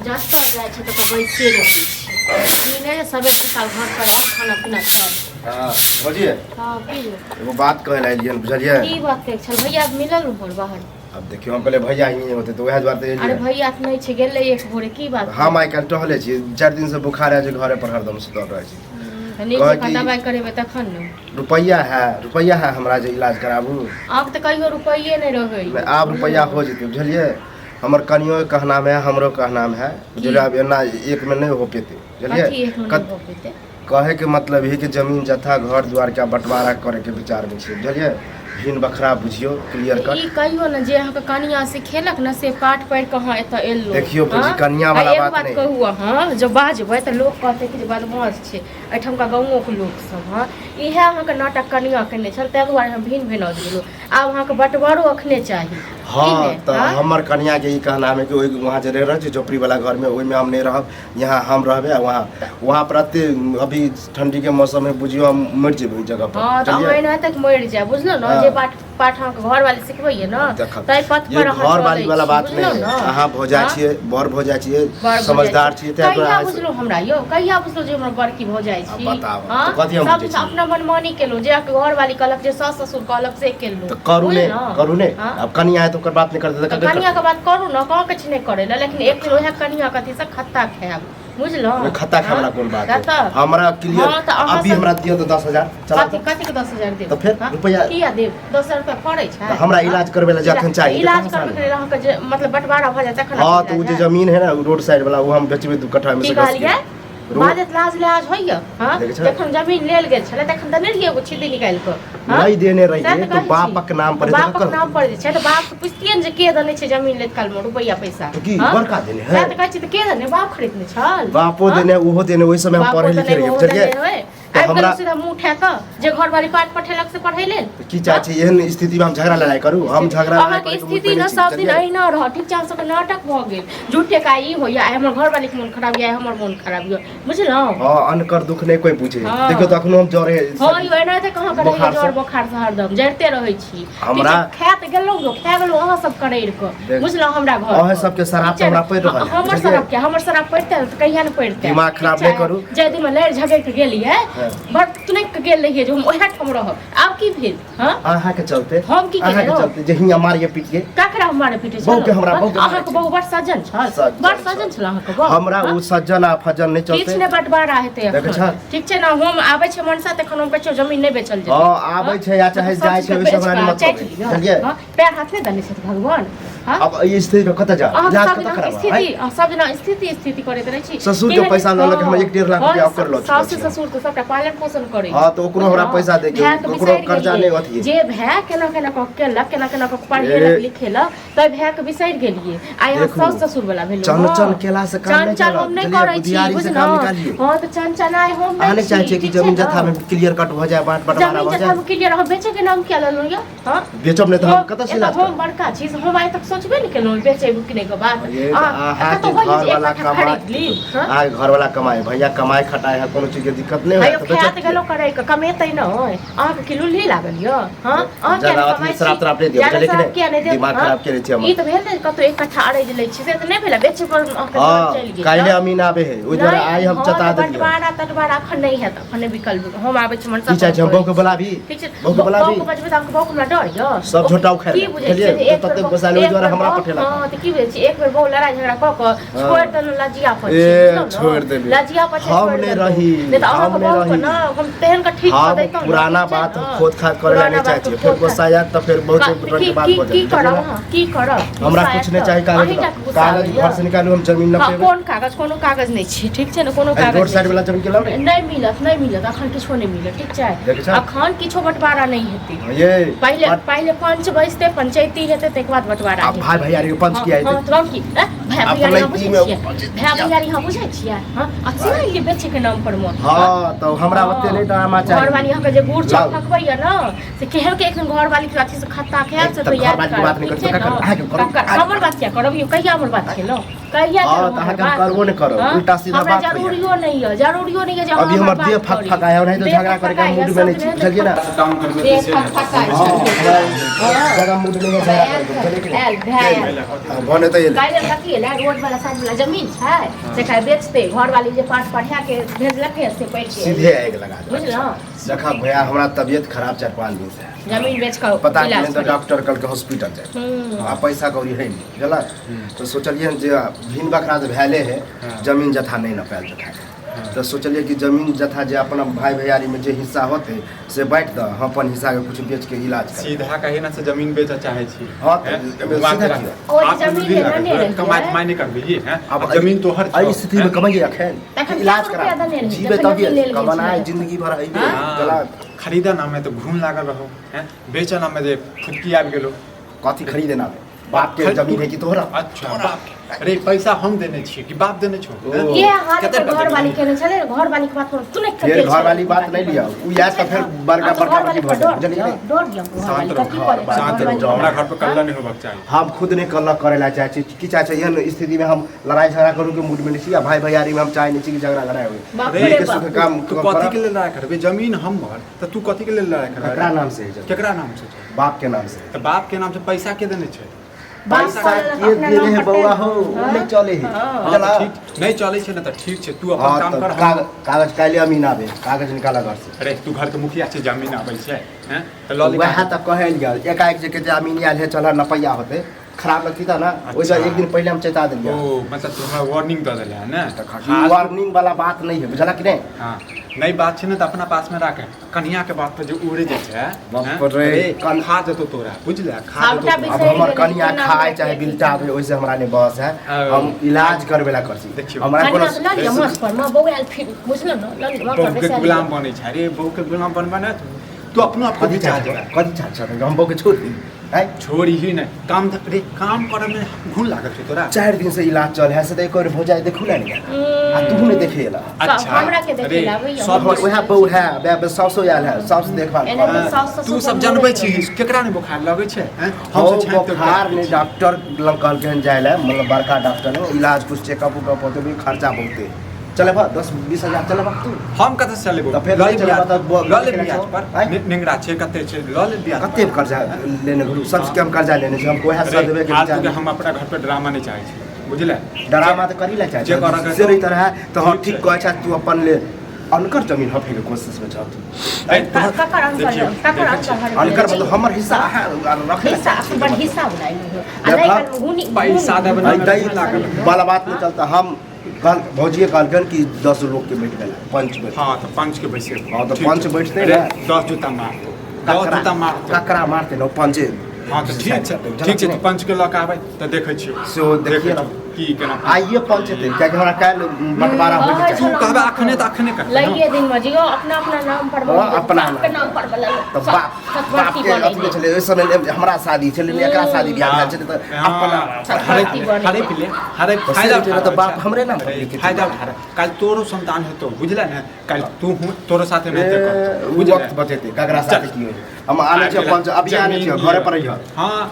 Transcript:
जस्ता जाए छै तो बैसे रहै छै ई नै सबे साल घर पर आब खाना पीना खाब। हां बुझिए हां की एगो बात कहै ला एलियन बुझलिए की बात के छल भैया मिलल भोर बाहर। अब देखियो हम पहले भैया ही होते तो वह द्वार अरे भैया त नै छै गेलै एक भोरे की बात। हम आइ काल टहले छी 4 दिन से बुखार है जे घरे पर हरदम सुतल रहै छी। नीचे का दवाई करेबे तखन न रुपैया है हमरा जे इलाज कराबू। आब त कहियो रुपैये नै रहै। आब रुपैया हो जेतै बुझलिए हमर कनियो के कहना में हमरो कहना में है बुझलिए अब एना एक में नहीं हो पेते बुझलिए कहे के मतलब है कि जमीन जथा घर द्वार के बंटवारा करे के विचार में छै बुझलिए भिन बखरा बुझियो क्लियर कट। ई कहियो न जे अहाँ के कनिया सिखेलक न से पाठ पढ़ के हां एत एलो देखियो बुझी कन्या वाला बात नहीं कहू हां जो बाजबै त लोग कहते कि जे बदमाश छै एठम का गांवो के लोग सब हां इहे अहाँ के नाटक कनिया केने छल तै दुआरे हम भिन भिन गेलौ आब अहाँ के बंटवारो अखने चाही। हाँ तो हमर कन्या के ई कहना है कि वहाँ जे रह छै झोपड़ी वाला घर में ओइ में हम नहीं रहब यहाँ हम रहबे वहाँ पर अभी ठंडी के मौसम में बुझियो हम मर जेबै जगह पर। हां त महीना तक मर जाए बुझलो न जे पाठ अहाँ के घर वाले सिखबैये न तै पथ पर अहाँ घर वाली वाला बात नहीं अहाँ भौजा छियै बर भौजा छियै समझदार छियै तै कहिया बुझलो हमरा यो कहिया बुझलो जे हमरा बड़की भौजाई छी। हां कथि हम सब अपना मनमानी केलो जे घर वाली कहलक जे सास ससुर कहलक से केलो तो करू ने अब कन्या है तो ओकर बात नहीं करते त कन्या के बात करू न कह किछ नहीं करे लेकिन एक दिन ओहे कन्या कथि से खत्ता खायब बुझलो खत्ता खाए वाला कोन बात है हमरा क्लियर अभी हमरा दियो तो 10,000 चला कथि के 10,000 देब तो फिर रुपया किया देब 10,000 रुपया पड़ै छै हमरा इलाज करबे ला जखन चाहिए इलाज करबे ला अहाँ के मतलब बंटवारा भ जाए तखन। हां तो जे जमीन है ना रोड साइड वाला वो हम बेचबे 2 कट्ठा में से बाजत लाज लाज होइया हां जखन जमीन लेल गेल छले तखन त नहि एगो छिदी निकाल के नहीं देने रहिए तो बापक नाम पर बापक नाम पर छै त बाप के पुछतियन जे के देने छै जमीन लेत काल में रुपया पैसा तो की बड़का देने है त कहै छी त के देने बाप खरीदने छल बापो देने ओहो देने ओइ समय हम पढ़े लिखे रहिए बुझलिए तो हमरा सीधा मुंह उठा के जे घर वाली पाठ पठेलक से पढ़ैले की चाहे छी एहन स्थिति में हम झगड़ा लड़ाई करू हम झगड़ा लड़ाई के स्थिति न सब दिन अहिना रह ठीक छै सब नाटक भ गेल झूठे का ई होया हमर घर वाली के मन खराब या हमर मन खराब या बुझलौ। हां अनकर दुख नहीं कोई पूछे देखियो त अखनो हम जरे हां ई एना त कहां करे जर बुखार से हरदम जरते रहै छी हमरा खात गेलौ जो खा गेलौ अहाँ सब करैर के बुझलौ हमरा घर अहाँ सब के शराब हमरा पड़ रहल हमर शराब पड़ते त कहिया न पड़ते दिमाग खराब नहीं करू जे दिन में लड़ झगड़ के गेलिए बड़ तुनै के गेल रहिए जो हम ओहे ठम रहब आब की भेल हां अहाँ के चलते हम की अहाँ के चलते जे हिया मारिए पीट के काकरा मारे पीटे बहु के हमरा बहु अहाँ के बहु बड़ सज्जन छल बड़ सज्जन छल अहाँ के बहु हमरा उ सज्जन आ फज्जन नहीं चलते किछ ने बंटवारा हेते ठीक छै ना हम आबै छै मनसा तखन हम बेचो जमीन नहीं बेचल जे हां आबै छै या चाहे जाय छै ओइ सब हमरा मतलब बुझलिए पैर हाथ नहीं दने छै भगवान अब ई स्थिति में कत जा जात कत करब सब जना स्थिति करे रहै छी ससुर के पैसा ल के हम 1.5 लाख रुपया कर लो सास ससुर तो सबटा पालन पोषण करे हां तो ओकरो हमरा पैसा दे के ओकरो कर्जा नहीं अथी जे भै केना केना क केलक केना केना क पढ़ेलक लिखेलक त भै के बिसैर गेलिए आइ सास ससुर वाला भेल चन केला से काम नहीं चल हम नहीं करै छी बुझना हां त चन आइ हम नहीं चाहे छी कि जमीन जथा में क्लियर कट हो जाए बांट बंटवारा हो जाए जमीन जथा में क्लियर हम बेचे के नाम क्या लेलो या हां बेचब नहीं तो हम कत से इलाज हम बड़का चीज हम आइ तक सोचबे नहीं केलो बेचे बुकने के बाद तो घर वाला कमाई घर वाला कमाई भैया कमाई खटाई है कोनो चीज के दिक्कत नहीं है तो खात गेलो करे के कमेतै न आहा के किलो ले लागल य हां आ के कमाई शराब तराब ले दियो लेकिन दिमाग खराब करे छी हम ई तो भेल कतो एक कट्ठा अड़ै ले छी से त नहीं भेला बेचे पर चल गेल काल्हि अमीन आबे है उधर आई हम चता दे बंटवारा तटवारा अखन नहीं है त अखन विकल्प हम आबै छी मन सब की चाहे हम बहु के बोलाबी बहु के बोलाबी बहु बजबे त हम बहु हमरा डर य सब झोटाउ खैर बुझलिए तते बसा ले द्वारा हमरा पठेला हां त की भेल छी एक बेर बहु लड़ाई झगड़ा क क छोड़ देन लजिया पर छोड़ देबे लजिया पर हम ने रही हम ने रही ना हम तेहन का ठीक कर देतौ पुराना बात खोद खाद करे नहीं चाहिए फिर गोसाया त फिर बहुत तरह के बात हो जाए की करब हमरा कुछ नहीं चाहिए कागज घर से निकालू हम जमीन न पेबे कोन कागज कोनो कागज नहीं छै ठीक छै न कोनो कागज रोड साइड वाला जमीन के लो नहीं मिलत अखन किछो नहीं मिलत ठीक छै अखन किछो बंटवारा नहीं हेतै ये पहले पंच बजते पंचायती हेतै तक बाद बंटवारा अब भाई भैया रे पंच किया है हां की भाई भैया हम बुझै छियै हां अच्छे नहीं ये बेचे के नाम पर म हां तो हमरा ओते नहीं ड्रामा चाहिए घर वाली के जे गुड़ चप फकबैया न से केहन के एक घर वाली के अथी से खत्ता खायब से तो याद कर बात नहीं कर हमर बात क्या करब यो कहिया हमर बात केलो कहिया करबो नहीं करो उल्टा सीधा बात जरूरियो नहीं है जे अभी हमर देह फक फकाया नहीं तो झगड़ा करके मूड में नहीं बुझलिए ना देह फक फकाया जगह मूड में झगड़ा करके एल भाई बने तो ये काले कथि ने रोड वाला साइड वाला जमीन है से का बेचते घर वाली जे पाठ पढ़ा के भेजलके से पैठ के सीधे आग लगा दे बुझलो देखा भैया हमरा तबीयत खराब 4-5 दिन से जमीन बेच के पता नहीं तो डॉक्टर कल के हॉस्पिटल जाए आ पैसा कौड़ी है नहीं जला तो सोचलिए जे भिन बखरा भेले है जमीन जथा नहीं न पायल जथा तो सोचलिए कि जमीन जथा जे अपना भाई भैयारी में जे हिस्सा होते से बांट द हम अपन हिस्सा के कुछ बेच के इलाज कर सीधा कहे ना से जमीन बेच चाहे छी हां ओ जमीन लेने रही कमाई मायने कर लिए हैं अब जमीन तो हर आई स्थिति में कमाइए अखन इलाज करा जीवे तबियत कमाना जिंदगी भर है जला खरीदा ना में तो घूम लागल रहो हैं बेचा ना में जे फुटकी आबि गेलो कथी खरीदे ना बाप के जमीन है कि तोहरा अच्छा बाप अरे पैसा हम देने छी कि बाप देने छो ये हाथ पे घर वाली केने चले घर वाली के बात तू नहीं फिर घर वाली बात नहीं लिया उ या तो फिर बड़का बड़की भर जलिए डर गया घर वाली का की करे शांत रहो हमरा घर पे कल्ला नहीं होबक चाहिए हम खुद नहीं कल्ला करेला चाहे छी कि चाहे एहन स्थिति में हम लड़ाई झगड़ा करू के मूड में नहीं छी या भाई भैयारी में हम चाहे नहीं छी कि झगड़ा लड़ाई हो अरे सुख काम तू कथि के लिए लड़ाई करबे जमीन हमर त तू कथि के लिए लड़ाई करबे केकरा नाम से है केकरा नाम से बाप के नाम से तो बाप के नाम से पैसा के देने छै पैसा के देले है बउआ हो नहीं चले है चला ठीक नहीं चले छै ना त ठीक छै तू अपन काम कर कागज काले अमीन आबे कागज निकाला घर से अरे तू घर के मुखिया छै जमीन आबै छै हैं त ल ले वह त कहल गेल एकाएक जे के जमीन आयल है चला नपैया होते खराब लगती था ना वैसे एक दिन पहले हम चेता दिया ओ मतलब तुम्हारा वार्निंग दे देले है ना वार्निंग वाला बात नहीं है बुझला कि नहीं हां नहीं बात छै ना त अपना पास में राखे कन्या के बात पे जो उड़े जाय छै बाप रे कन खा देतो तोरा बुझले खा देतो अब हमर कन्या खाए चाहे बिलटा आवे ओइसे हमरा ने बस है हम इलाज करबेला करसी हमरा कोनो ललिया मस पर मां बौ आयल फिर बुझलो न ललिया बहू के गुलाम बनै छै अरे बहू के गुलाम बनबा ना तू अपना आप कथी चाह हम बहू के छोड़ दी है छोड़ी ही नहीं काम रे काम करे में घुन लागत छै तोरा 4 दिन से इलाज चल है से तो एक और हो जाए देखू ना आ तू नहीं देखेला अच्छा हमरा के देखेला भैया सब वह बहू है बे सासो आयल है सास देखभाल तू सब जानबै छी केकरा ने बुखार लागै छै हैं हम से छै बुखार ने डॉक्टर लग कहल के जायला मतलब बड़का डॉक्टर ने इलाज कुछ चेकअप उकअप होते भी खर्चा बहुते चले बा 10-20 हजार चले बा तू हम कत से चलेबो तो फिर ल ले ब्याज पर निंगरा छै कते छै ल ले ब्याज कते कर्जा लेने घरू सबसे कम कर्जा लेने छै हम कोहे से देबे के हम अपना घर पे ड्रामा नहीं चाहे छी बुझले ड्रामा तो करी ला चाहे से रही तरह तो हम ठीक कह छ तू अपन ले अनकर जमीन हफे के कोशिश में छ तू अनकर मतलब हमर हिस्सा है रखे हिस्सा अपन हिस्सा बनाई पैसा देबे लागल वाला बात नहीं चलता हम कल भौजी कहलकन कि 10 लोग के बैठ गए पंच बैठ हां तो पंच के बैसे हां तो पंच बैठते ना 10 जूता मार 10 जूता मार ककरा मारते न पंचे हां तो ठीक छै तो पंच के लक आबै त देखै छियो सो देखिए ना की केना आइए पंच थे क्या हमरा काल बंटवारा हो जाए तू कहबे अखने त अखने कर लइए दिन में जियो अपना अपना नाम पर अपना नाम पर बला तो बाप के अथी चले ओइ समय हमरा शादी चले एकरा शादी बियाह भेल छै त अपना हरे पिले हरे फायदा तो बाप हमरे नाम पर लिखे फायदा उठा काल तोरो संतान हेतो बुझला ने काल तू तोरो साथे में देख वक्त बचेते ककरा साथे की हम आने छै पंच अभी आने छै घरे पर रहियो हां